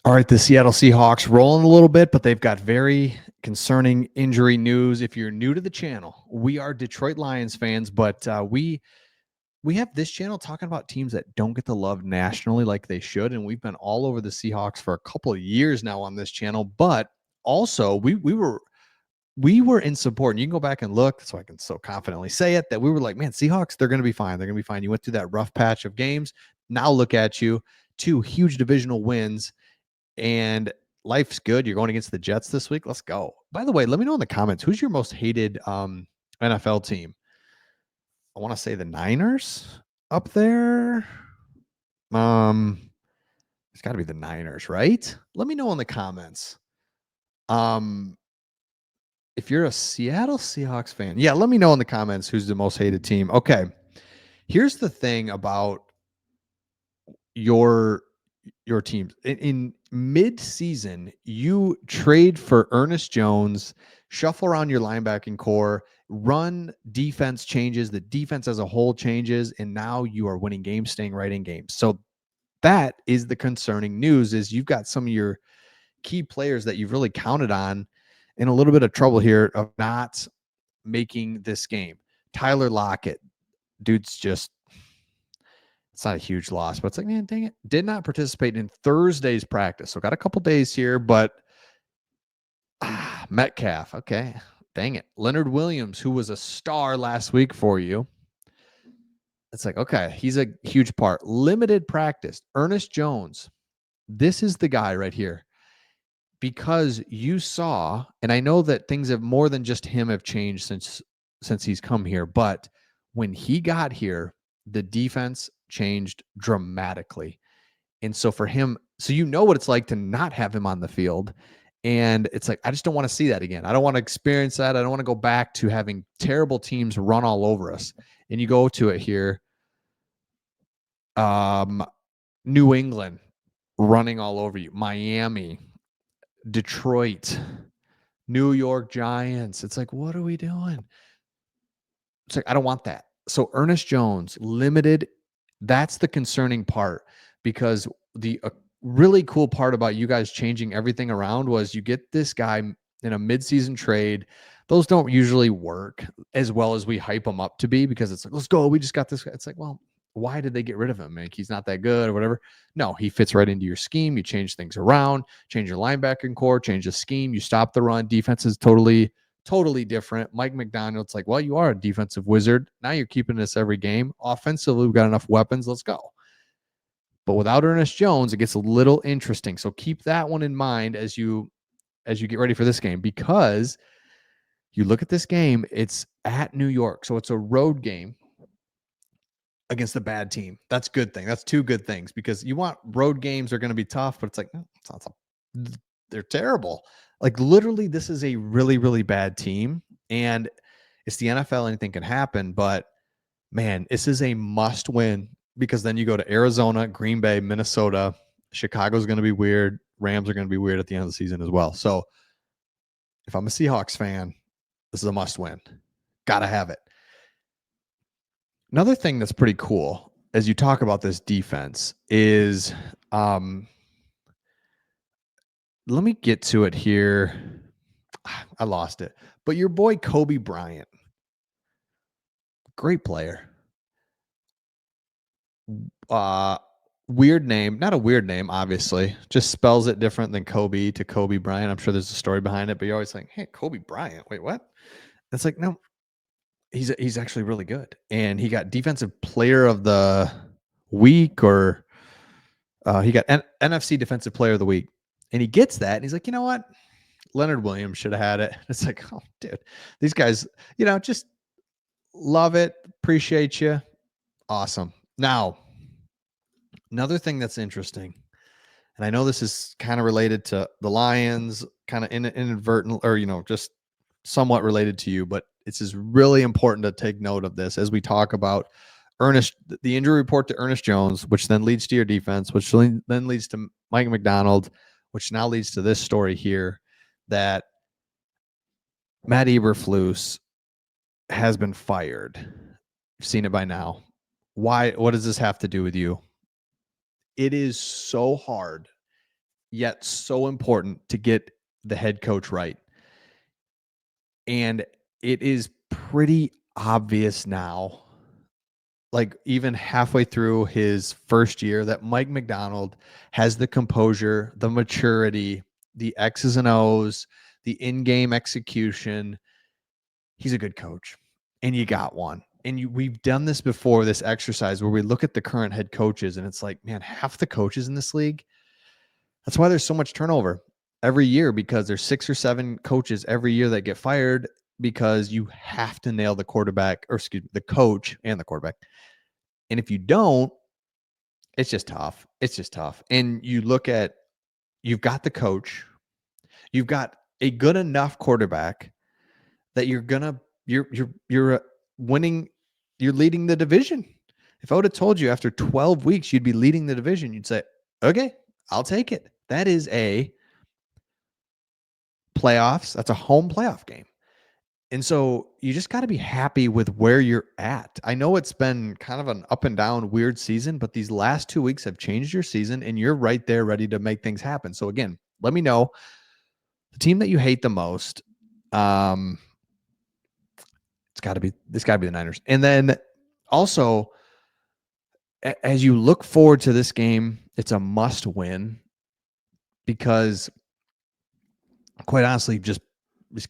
All right, the Seattle Seahawks rolling a little bit, but they've got very concerning injury news. If you're new to the channel, we are Detroit Lions fans, but we have this channel talking about teams that don't get the love nationally like they should, and we've been all over the Seahawks for a couple of years now on this channel. But also, we were in support, and you can go back and look, so I can so confidently say it that we were like, man, Seahawks, they're going to be fine. They're going to be fine. You went through that rough patch of games. Now look at you, 2 huge divisional wins. And life's good. You're going against the Jets this week. Let's go. By the way, let me know in the comments, who's your most hated NFL team? I want to say the Niners up there. It's got to be the Niners, right? Let me know in the comments. If you're a Seattle Seahawks fan, yeah, let me know in the comments who's the most hated team. Okay. Here's the thing about your teams. In mid-season, you trade for Ernest Jones, shuffle around your linebacking core, run defense changes, the defense as a whole changes, and now you are winning games, staying right in games. So that is the concerning news, is you've got some of your key players that you've really counted on in a little bit of trouble here of not making this game. Tyler Lockett, dude's just, it's not a huge loss, but it's like, man, dang it. Did not participate in Thursday's practice. So got a couple days here, but Metcalf. Okay. Dang it. Leonard Williams, who was a star last week for you. It's like, okay, he's a huge part. Limited practice. Ernest Jones. This is the guy right here. Because you saw, and I know that things have more than just him have changed since he's come here, but when he got here, the defense changed dramatically. And so for him, so you know what it's like to not have him on the field. And it's like, I just don't want to see that again. I don't want to experience that. I don't want to go back to having terrible teams run all over us. And you go to it here. New England running all over you. Miami, Detroit, New York Giants. It's like, what are we doing? It's like, I don't want that. So Ernest Jones, limited. That's the concerning part, because the really cool part about you guys changing everything around was you get this guy in a midseason trade. Those don't usually work as well as we hype them up to be, because it's like, let's go. We just got this guy. It's like, well, why did they get rid of him? Like, he's not that good or whatever. No, he fits right into your scheme. You change things around, change your linebacking core, change the scheme. You stop the run. Defense is totally different. Mike McDonald's like, well, you are a defensive wizard. Now you're keeping this every game. Offensively, we've got enough weapons. Let's go. But without Ernest Jones, it gets a little interesting. So keep that one in mind as you get ready for this game, because you look at this game, it's at New York. So it's a road game against a bad team. That's a good thing. That's 2 good things, because you want road games are going to be tough, but it's like, they're terrible. Like, literally, this is a really, really bad team, and it's the NFL. Anything can happen, but man, this is a must win, because then you go to Arizona, Green Bay, Minnesota. Chicago's going to be weird. Rams are going to be weird at the end of the season as well. So if I'm a Seahawks fan, this is a must win. Got to have it. Another thing that's pretty cool as you talk about this defense is, let me get to it here. I lost it. But your boy Kobe Bryant, great player. Weird name, not a weird name, obviously. Just spells it different than Kobe to Kobe Bryant. I'm sure there's a story behind it, but you're always like, hey, Kobe Bryant. Wait, what? It's like, no, he's actually really good. And he got defensive player of the week, or he got NFC defensive player of the week. And he gets that. And he's like, you know what? Leonard Williams should have had it. It's like, oh, dude, these guys, just love it. Appreciate you. Awesome. Now, another thing that's interesting, and I know this is kind of related to the Lions, kind of inadvertent, or, just somewhat related to you, but it's just really important to take note of this as we talk about the injury report to Ernest Jones, which then leads to your defense, which then leads to Mike McDonald, which now leads to this story here, that Matt Eberflus has been fired. You've seen it by now. What does this have to do with you? It is so hard yet so important to get the head coach right. And it is pretty obvious now, like even halfway through his first year, that Mike McDonald has the composure, the maturity, the X's and O's, the in-game execution. He's a good coach, and you got one. And we've done this before, this exercise where we look at the current head coaches, and it's like, man, half the coaches in this league. That's why there's so much turnover every year, because there's 6 or 7 coaches every year that get fired because you have to nail the quarterback, or excuse me, the coach and the quarterback. And if you don't, it's just tough. It's just tough. And you look at, you've got the coach, you've got a good enough quarterback that you're winning, you're leading the division. If I would have told you after 12 weeks you'd be leading the division, you'd say, okay, I'll take it. That is a playoffs. That's a home playoff game. And so you just got to be happy with where you're at. I know it's been kind of an up and down weird season, but these last 2 weeks have changed your season, and you're right there ready to make things happen. So again, let me know the team that you hate the most. It's got to be the Niners. And then also, as you look forward to this game, it's a must win, because quite honestly, you've just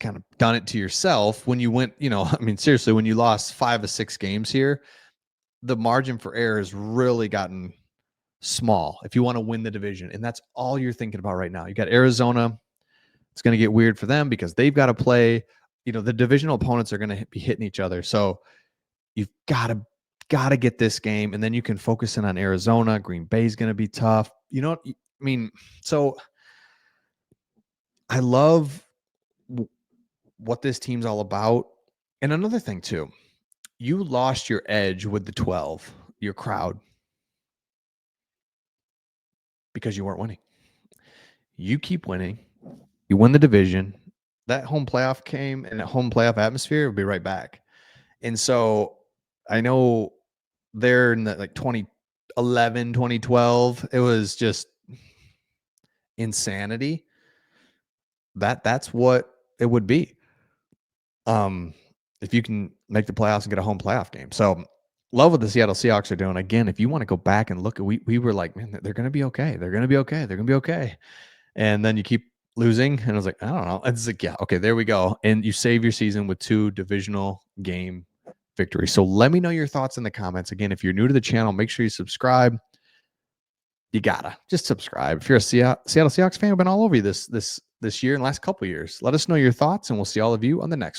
kind of done it to yourself when you went, I mean, seriously, when you lost 5 of 6 games here, the margin for error has really gotten small if you want to win the division. And that's all you're thinking about right now. You got Arizona. It's going to get weird for them because they've got to play, the divisional opponents are going to be hitting each other. So you've got to get this game, and then you can focus in on Arizona. Green Bay's going to be tough. I mean, so I love what this team's all about. And another thing too, you lost your edge with the 12, your crowd, because you weren't winning. You keep winning, you win the division, that home playoff game and that home playoff atmosphere will be right back. And so I know there in the, like 2011, 2012, it was just insanity. That's what it would be. If you can make the playoffs and get a home playoff game. So love what the Seattle Seahawks are doing. Again, if you want to go back and look at, we were like, man, they're going to be okay. They're going to be okay. They're going to be okay. And then you keep losing. And I was like, I don't know. It's like, yeah, okay, there we go. And you save your season with 2 divisional game victories. So let me know your thoughts in the comments. Again, if you're new to the channel, make sure you subscribe. You gotta just subscribe. If you're a Seattle Seahawks fan, we've been all over you this year and last couple of years. Let us know your thoughts, and we'll see all of you on the next one.